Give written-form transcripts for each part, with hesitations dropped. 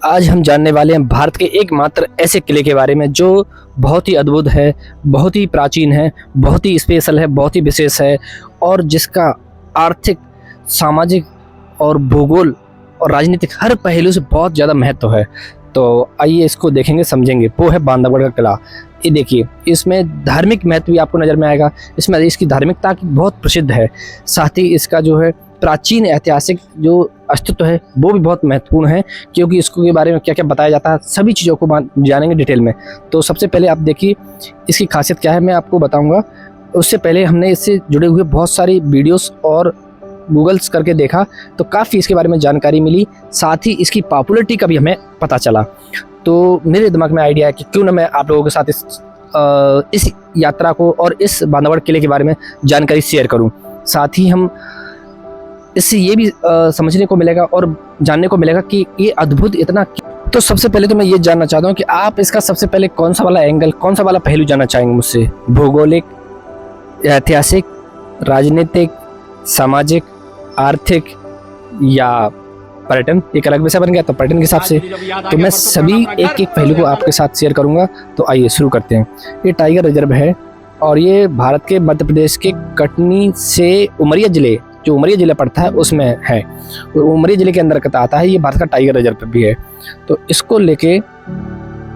आज हम जानने वाले हैं भारत के एकमात्र ऐसे किले के बारे में जो बहुत ही अद्भुत है, बहुत ही प्राचीन है, बहुत ही स्पेशल है, बहुत ही विशेष है और जिसका आर्थिक, सामाजिक और भूगोल और राजनीतिक हर पहलू से बहुत ज़्यादा महत्व है। तो आइए इसको देखेंगे, समझेंगे। वो है बांधवगढ़ का किला। ये देखिए, इसमें धार्मिक महत्व भी आपको नज़र में आएगा। इसमें इसकी धार्मिकता की बहुत प्रसिद्ध है, साथ ही इसका जो है प्राचीन ऐतिहासिक जो अस्तित्व है वो भी बहुत महत्वपूर्ण है, क्योंकि इसको के बारे में क्या क्या बताया जाता है सभी चीज़ों को जानेंगे डिटेल में। तो सबसे पहले आप देखिए इसकी खासियत क्या है, मैं आपको बताऊंगा। उससे पहले हमने इससे जुड़े हुए बहुत सारी वीडियोस और गूगल्स करके देखा तो काफ़ी इसके बारे में जानकारी मिली, साथ ही इसकी पॉपुलैरिटी का भी हमें पता चला। तो मेरे दिमाग में आइडिया है कि क्यों ना मैं आप लोगों के साथ इस यात्रा को और इस बांधवगढ़ किले के बारे में जानकारी शेयर करूं। साथ ही हम इससे ये भी समझने को मिलेगा और जानने को मिलेगा कि ये अद्भुत इतना। तो सबसे पहले तो मैं ये जानना चाहता हूँ कि आप इसका सबसे पहले कौन सा वाला एंगल, कौन सा वाला पहलू जानना चाहेंगे मुझसे? भौगोलिक, ऐतिहासिक, राजनीतिक, सामाजिक, आर्थिक या पर्यटन? एक अलग विषय बन गया तो पर्यटन के हिसाब से तो मैं सभी एक एक पहलू को आपके साथ शेयर करूंगा। तो आइए शुरू करते हैं। ये टाइगर रिजर्व है और ये भारत के मध्य प्रदेश के कटनी से उमरिया जिले, जो उमरिया जिला पड़ता है उसमें है, उमरिया जिले के अंदर आता है। ये भारत का टाइगर रिजर्व भी है। तो इसको लेके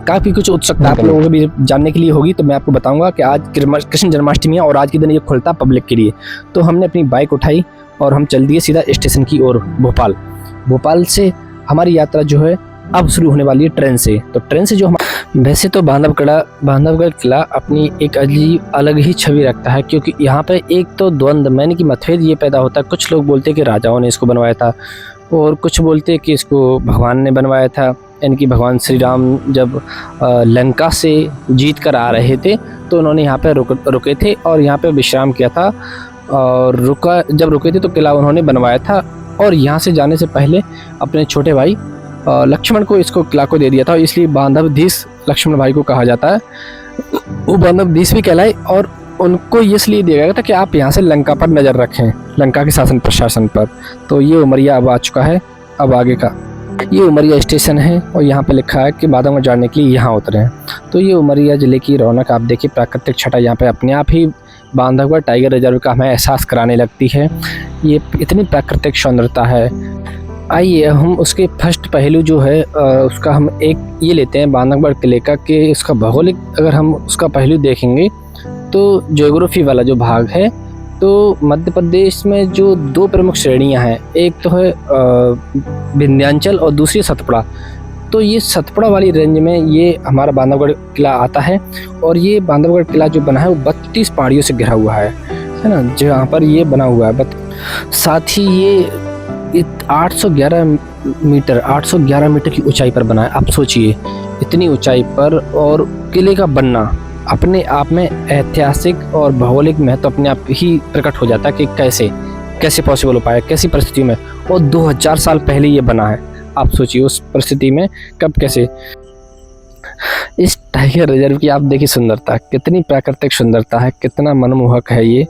काफ़ी कुछ उत्सुकता आप लोगों को भी जानने के लिए होगी। तो मैं आपको बताऊंगा कि आज कृष्ण जन्माष्टमी है और आज के दिन ये खुलता पब्लिक के लिए। तो हमने अपनी बाइक उठाई और हम चल दिए सीधा स्टेशन की ओर, भोपाल से हमारी यात्रा जो है अब शुरू होने वाली है ट्रेन से। तो ट्रेन से जो वैसे तो बांधवगढ़ किला अपनी एक अलग ही छवि रखता है, क्योंकि यहाँ पे एक तो द्वंद्व यानी कि मतभेद ये पैदा होता है। कुछ लोग बोलते हैं कि राजाओं ने इसको बनवाया था और कुछ बोलते हैं कि इसको भगवान ने बनवाया था, यानी कि भगवान श्री राम जब लंका से जीत कर आ रहे थे तो उन्होंने यहाँ पे रुके थे और यहाँ पे विश्राम किया था। और जब रुके थे तो किला उन्होंने बनवाया था और यहाँ से जाने से पहले अपने छोटे भाई लक्ष्मण को इसको किला को दे दिया था, इसलिए बांधवधीश लक्ष्मण भाई को कहा जाता है। वो बांधवधीश भी कहलाए और उनको इसलिए दिया गया था कि आप यहाँ से लंका पर नज़र रखें, लंका के शासन प्रशासन पर। तो ये उमरिया अब आ चुका है। अब आगे का ये उमरिया स्टेशन है और यहाँ पे लिखा है कि बांधवगढ़ जाने के लिए यहाँ उतरे हैं। तो ये उमरिया ज़िले की रौनक आप देखिए, प्राकृतिक छटा यहाँ पे अपने आप ही बांधवगढ़ टाइगर रिजर्व का हमें एहसास कराने लगती है। ये इतनी प्राकृतिक सुंदरता है। आइए हम उसके फर्स्ट पहलू जो है उसका हम एक ये लेते हैं बांधवगढ़ किले का कि इसका भौगोलिक, अगर हम उसका पहलू देखेंगे तो ज्योग्राफी वाला जो भाग है, तो मध्य प्रदेश में जो दो प्रमुख श्रेणियां हैं, एक तो है विंध्याचल और दूसरी सतपुड़ा। तो ये सतपुड़ा वाली रेंज में ये हमारा बांधवगढ़ किला आता है और ये बांधवगढ़ किला जो बना है वो 32 पहाड़ियों से घिरा हुआ है ना, जहाँ पर ये बना हुआ है। साथ ही ये 811 मीटर की ऊंचाई पर बना है। आप सोचिए इतनी ऊंचाई पर, और किले का बनना अपने आप में ऐतिहासिक और भौगोलिक महत्व अपने आप ही प्रकट हो जाता है कि कैसे पॉसिबल हो पाया, कैसी परिस्थिति में, और 2000 साल पहले ये बना है। आप सोचिए उस परिस्थिति में कब कैसे। इस टाइगर रिजर्व की आप देखिए सुंदरता, कितनी प्राकृतिक सुंदरता है, कितना मनमोहक है। ये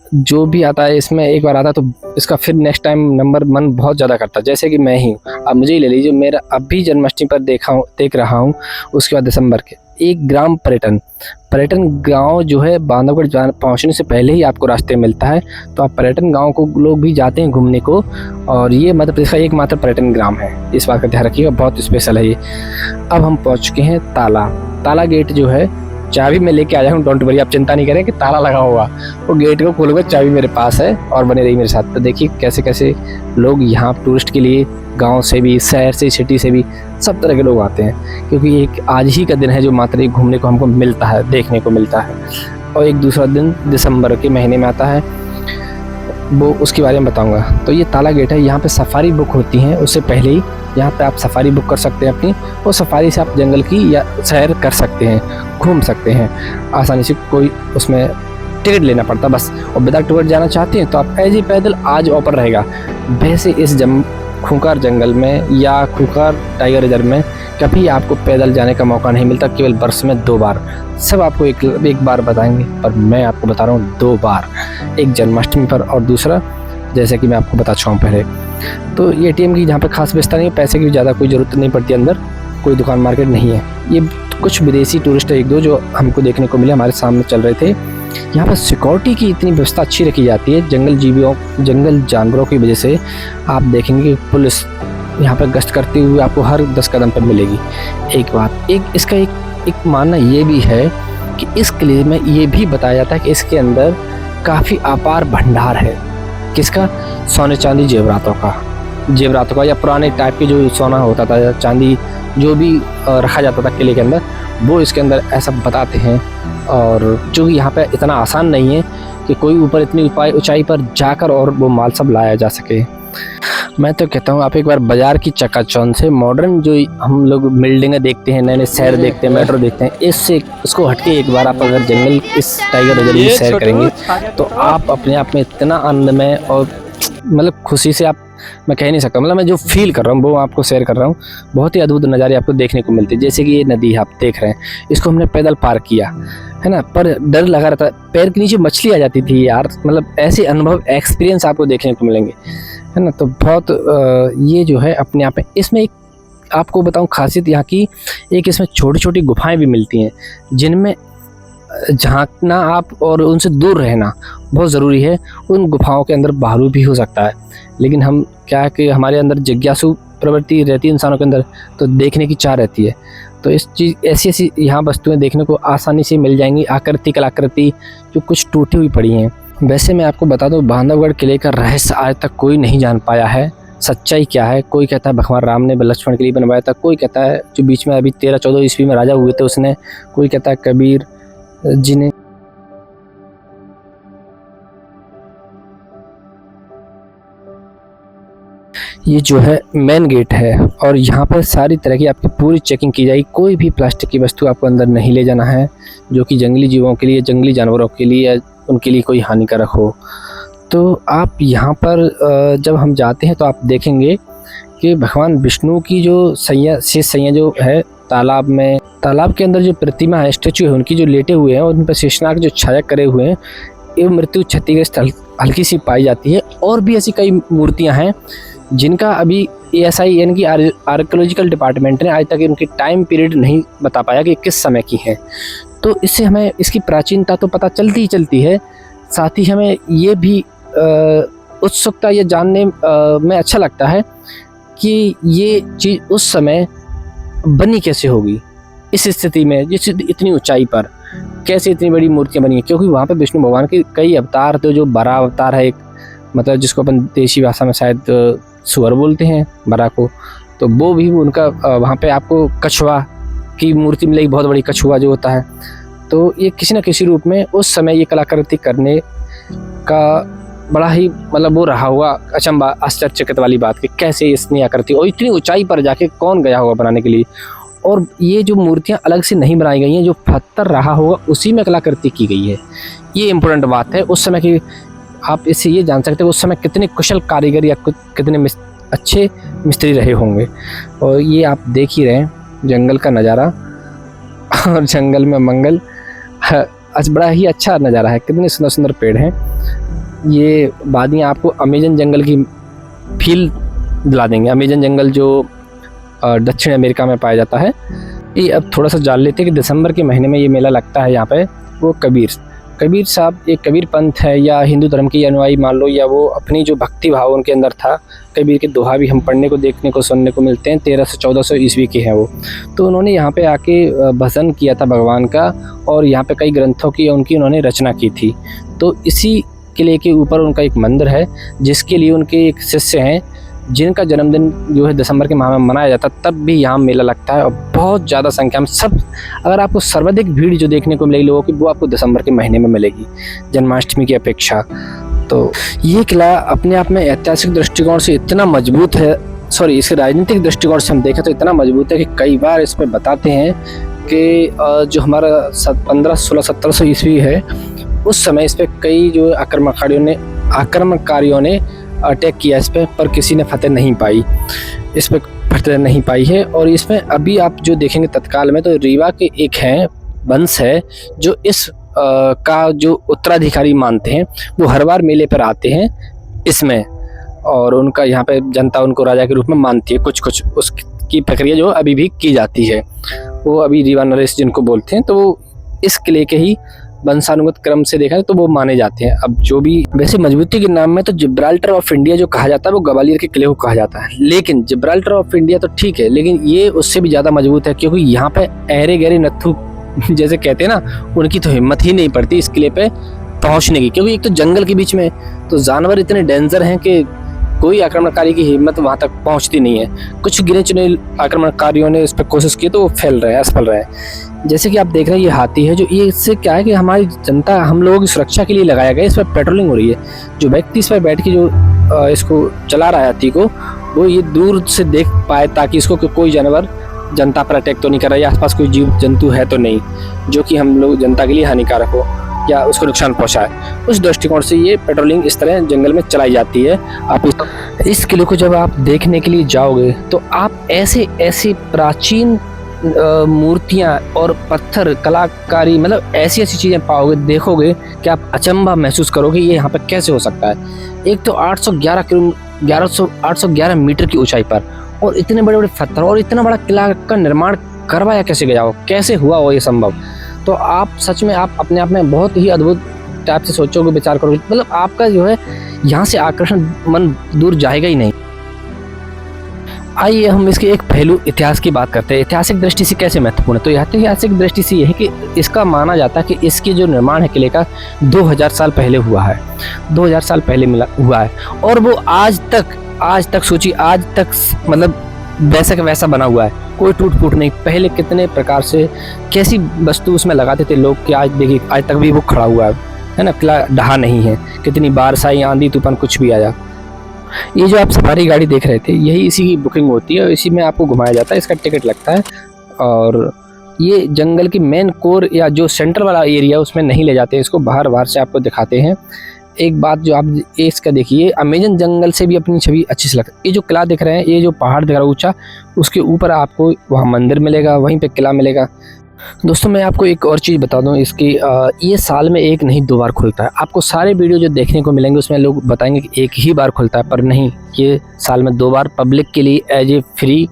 जो भी आता है इसमें एक बार आता है तो इसका फिर नेक्स्ट टाइम नंबर मन बहुत ज़्यादा करता है। जैसे कि मैं ही हूँ, अब मुझे ही ले लीजिए, मेरा अभी जन्माष्टमी पर देख रहा हूँ, उसके बाद दिसंबर के एक ग्राम पर्यटन गांव जो है बांधवगढ़ पहुंचने से पहले ही आपको रास्ते मिलता है। तो आप पर्यटन गांव को लोग भी जाते हैं घूमने को, और ये मध्य प्रदेश का एकमात्र पर्यटन ग्राम है। इस बात का ध्यान रखिएगा, बहुत स्पेशल है ये। अब हम पहुंच चुके हैं ताला गेट जो है, चाबी मैं लेके आया हूँ, डोंट वरी, आप चिंता नहीं करें कि ताला लगा होगा। वो गेट को खोलूंगा, चाबी मेरे पास है, और बने रही मेरे साथ। तो देखिए कैसे कैसे लोग यहाँ टूरिस्ट के लिए गांव से भी, शहर से, सिटी से भी, सब तरह के लोग आते हैं, क्योंकि एक आज ही का दिन है जो मात्र एक घूमने को हमको मिलता है, देखने को मिलता है। और एक दूसरा दिन दिसंबर के महीने में आता है, वो उसके बारे में बताऊंगा। तो ये ताला गेट है, यहाँ पे सफारी बुक होती हैं उससे पहले ही यहाँ पे आप सफारी बुक कर सकते हैं अपनी, और सफारी से आप जंगल की या सैर कर सकते हैं, घूम सकते हैं आसानी से, कोई उसमें टिकट लेना पड़ता बस। और विदाउट टिकट जाना चाहते हैं तो आप ऐसे पैदल आज ऑफर रहेगा। वैसे इस खूंखार जंगल में या खूंखार टाइगर रिजर्व में कभी आपको पैदल जाने का मौका नहीं मिलता, केवल वर्ष में 2 बार। सब आपको एक बार बताएंगे, पर मैं आपको बता रहा हूँ 2 बार, एक जन्माष्टमी पर और दूसरा जैसे कि मैं आपको बता चुका हूँ पहले तो ये एटीएम की यहाँ पे खास व्यवस्था नहीं है, पैसे की ज़्यादा कोई ज़रूरत नहीं पड़ती, अंदर कोई दुकान मार्केट नहीं है। ये कुछ विदेशी टूरिस्ट एक दो जो हमको देखने को मिले, हमारे सामने चल रहे थे। यहाँ पर सिक्योरिटी की इतनी व्यवस्था अच्छी रखी जाती है, जंगल जानवरों की वजह से आप देखेंगे कि पुलिस यहाँ पर गश्त करते हुए आपको हर 10 कदम पर मिलेगी। एक बात इसका एक मानना ये भी है कि इस किले में ये भी बताया जाता है कि इसके अंदर काफ़ी अपार भंडार है। किसका? सोने चांदी जेवरातों का या पुराने टाइप के जो सोना होता था या चांदी जो भी रखा जाता था किले के अंदर, वो इसके अंदर ऐसा बताते हैं। और जो यहाँ पे इतना आसान नहीं है कि कोई ऊपर इतनी ऊंचाई पर जाकर और वो माल सब लाया जा सके। मैं तो कहता हूँ आप एक बार बाजार की चकाचौंध से मॉडर्न जो हम लोग बिल्डिंगें देखते हैं, नए नए शहर देखते हैं, मेट्रो देखते हैं, इसको हटके एक बार आप अगर जंगल इस टाइगर रिजर्व में सैर करेंगे तो आप अपने आप में इतना आनंदमय और मतलब खुशी से आप, मैं कह नहीं सकता, मतलब मैं जो फील कर रहा हूँ वो आपको शेयर कर रहा हूँ। बहुत ही अद्भुत नज़ारे आपको देखने को मिलते हैं। जैसे कि ये नदी आप देख रहे हैं, इसको हमने पैदल पार किया है ना, पर डर लगा रहता, पैर के नीचे मछली आ जाती थी यार। मतलब ऐसे अनुभव एक्सपीरियंस आपको देखने को मिलेंगे, है ना। तो बहुत ये जो है अपने आप में, इसमें एक आपको बताऊं खासियत यहाँ की, एक इसमें छोटी छोटी गुफाएं भी मिलती हैं जिनमें झांकना आप और उनसे दूर रहना बहुत ज़रूरी है। उन गुफाओं के अंदर भालू भी हो सकता है, लेकिन हम क्या है कि हमारे अंदर जिज्ञासु प्रवृत्ति रहती है इंसानों के अंदर, तो देखने की चाह रहती है। तो इस चीज़ ऐसी यहाँ वस्तुएं देखने को आसानी से मिल जाएंगी, आकृति कलाकृति जो कुछ टूटी हुई पड़ी हैं। वैसे मैं आपको बता दूं, बांधवगढ़ किले का रहस्य आज तक कोई नहीं जान पाया है, सच्चाई क्या है। कोई कहता है भगवान राम ने लक्ष्मण के लिए बनवाया था, कोई कहता है जो बीच में अभी 13-14 ईस्वी में राजा हुए थे उसने, कोई कहता है कबीर जी ने। ये जो है मेन गेट है और यहाँ पर सारी तरह की आपकी पूरी चेकिंग की जाएगी। कोई भी प्लास्टिक की वस्तु आपको अंदर नहीं ले जाना है जो कि जंगली जीवों के लिए, जंगली जानवरों के लिए या उनके लिए कोई हानिकारक हो। तो आप यहाँ पर जब हम जाते हैं तो आप देखेंगे कि भगवान विष्णु की जो शेष सैया जो है तालाब के अंदर जो प्रतिमा है, स्टेचू है उनकी जो लेटे हुए हैं और उन पर शेषनाग जो छाया करे हुए हैं, ये मृत्यु क्षतिग्रस्त हल्की सी पाई जाती है। और भी ऐसी कई मूर्तियाँ हैं जिनका अभी ASI यानी कि आर्कियोलॉजिकल डिपार्टमेंट ने आज तक उनकी टाइम पीरियड नहीं बता पाया कि किस समय की है। तो इससे हमें इसकी प्राचीनता तो पता चलती ही चलती है, साथ ही हमें ये भी उत्सुकता ये जानने में अच्छा लगता है कि ये चीज़ उस समय बनी कैसे होगी, इस स्थिति में जिस इतनी ऊंचाई पर कैसे इतनी बड़ी मूर्तियाँ बनी हैं। क्योंकि वहाँ पे विष्णु भगवान के कई अवतार थे। जो बरा अवतार है एक, मतलब जिसको अपन देशी भाषा में शायद सुअर बोलते हैं बरा को, तो वो भी उनका वहाँ पे आपको कछुआ की मूर्ति मिलेगी, बहुत बड़ी कछुआ जो होता है। तो ये किसी न किसी रूप में उस समय ये कलाकृति करने का बड़ा ही मतलब वो रहा हुआ अचंबा, आश्चर्यचकित वाली बात कि कैसे इतनी आकृति और इतनी ऊंचाई पर जाके कौन गया होगा बनाने के लिए। और ये जो मूर्तियाँ अलग से नहीं बनाई गई हैं, जो पत्थर रहा होगा उसी में कलाकृति की गई है। ये इम्पोर्टेंट बात है। उस समय की आप इससे ये जान सकते हो उस समय कितने कुशल कारीगर या कितने अच्छे मिस्त्री रहे होंगे। और ये आप देख ही रहे हैं जंगल का नज़ारा और जंगल में मंगल, आज बड़ा ही अच्छा नज़ारा है। कितने सुंदर सुंदर पेड़ हैं। ये वादियाँ आपको अमेजन जंगल की फील दिला देंगे। अमेजन जंगल जो दक्षिण अमेरिका में पाया जाता है। ये अब थोड़ा सा जान लेते हैं कि दिसंबर के महीने में ये मेला लगता है यहाँ पे। वो कबीर साहब एक कबीर पंथ है या हिंदू धर्म की अनुयायी मान लो, या वो अपनी जो भक्ति भाव उनके अंदर था। कबीर के दोहा भी हम पढ़ने को देखने को सुनने को मिलते हैं। 1300-1400 ईस्वी के हैं वो। तो उन्होंने यहाँ पे आके भजन किया था भगवान का और यहाँ पे कई ग्रंथों की उनकी उन्होंने रचना की थी। तो इसी किले के ऊपर उनका एक मंदिर है जिसके लिए उनके एक शिष्य हैं जिनका जन्मदिन जो है दिसंबर के माह में मनाया जाता है। तब भी यहाँ मेला लगता है और बहुत ज़्यादा संख्या में सब, अगर आपको सर्वाधिक भीड़ जो देखने को मिलेगी लोगों की, वो आपको दिसंबर के महीने में मिलेगी जन्माष्टमी की अपेक्षा। तो ये किला अपने आप में ऐतिहासिक दृष्टिकोण से इतना मजबूत है, इसके राजनीतिक दृष्टिकोण से हम देखें तो इतना मजबूत है कि कई बार इस पर बताते हैं कि जो हमारा 1500-1600-1700 ईस्वी है उस समय इस पर कई जो आक्रमणकारियों ने अटैक किया इस पर किसी ने फतेह नहीं पाई है। और इसमें अभी आप जो देखेंगे तत्काल में तो रीवा के एक हैं वंश है जो इस का जो उत्तराधिकारी मानते हैं, वो हर बार मेले पर आते हैं इसमें। और उनका यहाँ पे जनता उनको राजा के रूप में मानती है। कुछ कुछ उसकी प्रक्रिया जो अभी भी की जाती है, वो अभी रीवा नरेश जिनको बोलते हैं, तो वो इस किले के ही वंशानुगत क्रम से देखा है तो वो माने जाते हैं। अब जो भी वैसे मजबूती के नाम में तो जिब्राल्टर ऑफ इंडिया जो कहा जाता है वो ग्वालियर के किले को कहा जाता है, लेकिन जिब्राल्टर ऑफ इंडिया तो ठीक है, लेकिन ये उससे भी ज़्यादा मजबूत है, क्योंकि यहाँ पे अहरे गहरे नत्थु जैसे कहते हैं ना, उनकी तो हिम्मत ही नहीं पड़ती इस किले पे पहुँचने की, क्योंकि एक तो जंगल के बीच में, तो जानवर इतने डेंजर हैं कि कोई आक्रमणकारी की हिम्मत वहाँ तक पहुँचती नहीं है। कुछ गिने चुने आक्रमणकारियों ने इस पर कोशिश की तो वो फैल रहे हैं, असफल रहे हैं। जैसे कि आप देख रहे हैं ये हाथी है, जो ये इससे क्या है कि हमारी जनता, हम लोगों की सुरक्षा के लिए लगाया गया, इस पर पेट्रोलिंग हो रही है। जो व्यक्ति इस पर बैठ के जो इसको चला रहा है हाथी को, वो ये दूर से देख पाए ताकि इसको कोई जानवर जनता पर अटैक तो नहीं कर रहा है, या आसपास कोई जीव जंतु है तो नहीं जो कि हम लोग जनता के लिए हानिकारक हो या उसको नुकसान पहुंचाए। उस दृष्टिकोण से ये पेट्रोलिंग इस तरह जंगल में चलाई जाती है। आप इस किले को जब आप देखने के लिए जाओगे तो आप ऐसे ऐसे प्राचीन मूर्तियां और पत्थर कलाकारी, मतलब ऐसी ऐसी चीज़ें पाओगे, देखोगे कि आप अचंभा महसूस करोगे ये यहाँ पर कैसे हो सकता है। एक तो 811 मीटर की ऊंचाई पर, और इतने बड़े बड़े पत्थर और इतना बड़ा किला का निर्माण करवाया कैसे गया हो, कैसे हुआ हो ये संभव। तो आप सच में आप अपने आप में बहुत ही अद्भुत टाइप से सोचोगे, विचार करोगे, मतलब आपका जो है यहाँ से आकर्षण मन दूर जाएगा ही नहीं। आइए हम इसके एक पहलू इतिहास की बात करते हैं। ऐतिहासिक दृष्टि से कैसे महत्वपूर्ण है, तो ऐतिहासिक दृष्टि से ये है कि इसका माना जाता है कि इसकी जो निर्माण है किले का 2000 साल पहले हुआ है, 2000 साल पहले हुआ है, और वो आज तक सोचिए, आज तक मतलब वैसा का वैसा बना हुआ है, कोई टूट फूट नहीं। पहले कितने प्रकार से कैसी वस्तु उसमें लगाते थे लोग कि आज देखिए आज तक भी वो खड़ा हुआ है ना, किला ढहा नहीं है। कितनी बारिश आई, आंधी तूफान कुछ भी आया। ये जो आप सफारी गाड़ी देख रहे थे, यही इसी की बुकिंग होती है और इसी में आपको घुमाया जाता है, इसका टिकट लगता है। और ये जंगल की मेन कोर या जो सेंटर वाला एरिया उसमें नहीं ले जाते, इसको बाहर से आपको दिखाते हैं। एक बात जो आप इसका देखिए, अमेजन जंगल से भी अपनी छवि अच्छी से लगती है। ये जो किला दिख रहे हैं, ये जो पहाड़ दिख रहा है ऊंचा, उसके ऊपर आपको वहाँ मंदिर मिलेगा, वहीं पे किला मिलेगा। दोस्तों मैं आपको एक और चीज़ बता दूं इसकी, ये साल में एक नहीं 2 बार खुलता है। आपको सारे वीडियो जो देखने को मिलेंगे उसमें लोग बताएंगे कि एक ही बार खुलता है, पर नहीं, ये साल में 2 बार पब्लिक के लिए एज ए फ्री,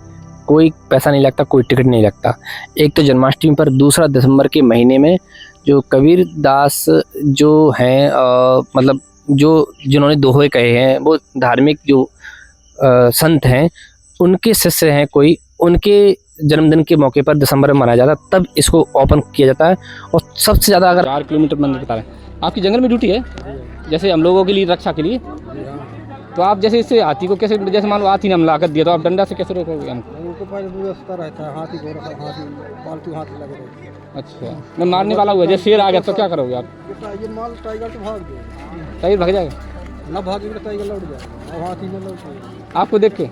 कोई पैसा नहीं लगता, कोई टिकट नहीं लगता। एक तो जन्माष्टमी पर, दूसरा दिसंबर के महीने में जो कबीर दास जो हैं, मतलब जो जिन्होंने दोहे कहे हैं, वो धार्मिक जो संत हैं, उनके शिष्य हैं कोई, उनके जन्मदिन के मौके पर दिसंबर में मनाया जाता है, तब इसको ओपन किया जाता है। और सबसे ज़्यादा अगर 4 किलोमीटर मंदिर बता रहे हैं। आपकी जंगल में ड्यूटी है, जैसे हम लोगों के लिए रक्षा के लिए, तो आप जैसे इससे हाथी को कैसे, जैसे मान लो हाथी ने हमला कर दिया तो आप डंडा से कैसे रोकोगे हमको? उनको पहले व्यवस्था रहता है, हाथी को रखा, हाथी पालतू हाथी लगे रहते हैं। अच्छा, मैं मारने वाला हुआ, जैसे शेर आ गया तो क्या करोगे आप? ये माल टाइगर तो भाग गया, टाइगर भाग जाएगा ना, भागेगा टाइगर लौट जाएगा, और हाथी में लौट जाएगा आपको देख के।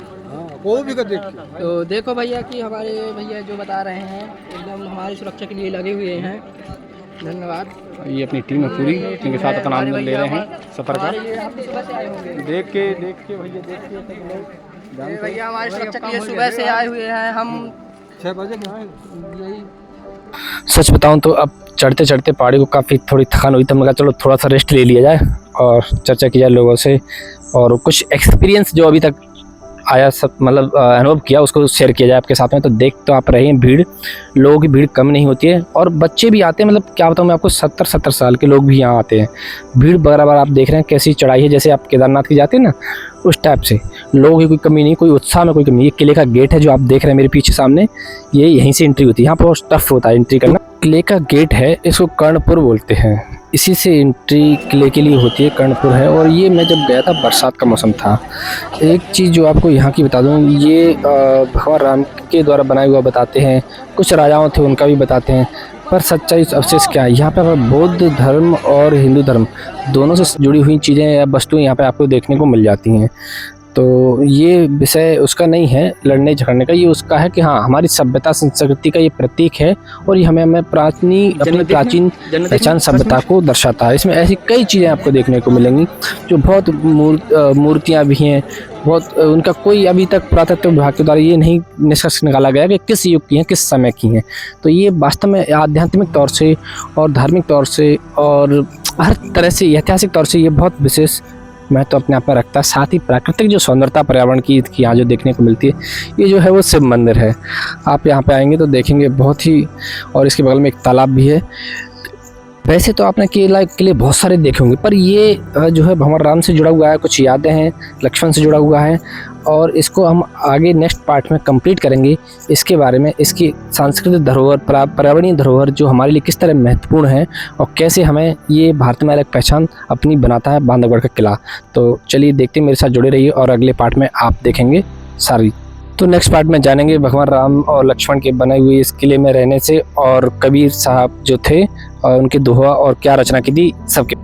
वो भी कर देख के तो देखो भैया कि हमारे भैया जो बता रहे हैं एकदम हमारी सुरक्षा के लिए लगे हुए हैं। धन्यवाद। ये अपनी टीम है पूरी, जिनके साथ अपना आनंद ले रहे हैं सफर का। देख के भैया, देख के भैया हमारी सुरक्षा के लिए सुबह से आए हुए हैं। हम 6 बजे यही सच बताऊं तो अब चढ़ते चढ़ते पहाड़ी को काफ़ी थोड़ी थकान हुई, तब मैं कहा चलो थोड़ा सा रेस्ट ले लिया जाए और चर्चा की जाए लोगों से, और कुछ एक्सपीरियंस जो अभी तक आया, सब मतलब अनुभव किया, उसको शेयर किया जाए आपके साथ में। तो देख तो आप रहे हैं, भीड़, लोगों की भीड़ कम नहीं होती है, और बच्चे भी आते हैं, मतलब क्या बताऊँ मैं आपको, 70 साल के लोग भी यहाँ आते हैं। भीड़ बराबर आप देख रहे हैं कैसी चढ़ाई है, जैसे आप केदारनाथ की जाते हैं ना, उस टाइप से लोगों की कोई कमी नहीं, कोई उत्साह में कोई कमी नहीं। ये किले का गेट है जो आप देख रहे हैं मेरे पीछे सामने, ये यहीं से एंट्री होती है। यहाँ पर बहुत टफ होता है एंट्री करना। किले का गेट है, इसको कर्णपुर बोलते हैं, इसी से एंट्री किले के लिए होती है, कर्णपुर है। और ये मैं जब गया था बरसात का मौसम था। एक चीज़ जो आपको यहाँ की बता दूँ, ये भगवान राम के द्वारा बनाया हुआ बताते हैं, कुछ राजाओं थे उनका भी बताते हैं, पर सच्चाई अवशेष क्या है, यहाँ पर बौद्ध धर्म और हिंदू धर्म दोनों से जुड़ी हुई चीज़ें या वस्तुएं यहाँ पे आपको देखने को मिल जाती हैं। तो ये विषय उसका नहीं है लड़ने झगड़ने का, ये उसका है कि हाँ हमारी सभ्यता संस्कृति का ये प्रतीक है, और ये हमें अपनी प्राचीन पहचान सभ्यता को दर्शाता है। इसमें ऐसी कई चीज़ें आपको देखने को मिलेंगी जो बहुत मूर्तियाँ भी हैं, बहुत उनका कोई अभी तक पुरातत्व विभाग के द्वारा ये नहीं निष्कर्ष निकाला गया कि किस युग की हैं, किस समय की हैं। तो ये वास्तव में आध्यात्मिक तौर से और धार्मिक तौर से और हर तरह से ऐतिहासिक तौर से ये बहुत विशेष महत्व अपने आप में रखता है। साथ ही प्राकृतिक जो सौंदर्यता पर्यावरण की यहाँ जो देखने को मिलती है, ये जो है वो शिव मंदिर है। आप यहाँ पे आएंगे तो देखेंगे बहुत ही, और इसके बगल में एक तालाब भी है। वैसे तो आपने किले बहुत सारे देखे होंगे, पर ये जो है भंवर राम से जुड़ा हुआ है, कुछ यादें हैं, लक्ष्मण से जुड़ा हुआ है, और इसको हम आगे नेक्स्ट पार्ट में कंप्लीट करेंगे। इसके बारे में, इसकी सांस्कृतिक धरोहर, पर्यावरणीय धरोहर जो हमारे लिए किस तरह महत्वपूर्ण है और कैसे हमें ये भारत में अलग पहचान अपनी बनाता है बांधवगढ़ का किला। तो चलिए देखते, मेरे साथ जुड़े रहिए और अगले पार्ट में आप देखेंगे सारी। तो नेक्स्ट पार्ट में जानेंगे भगवान राम और लक्ष्मण के बने हुए इस किले में रहने से, और कबीर साहब जो थे और उनके दोहा और क्या रचना की थी सबके।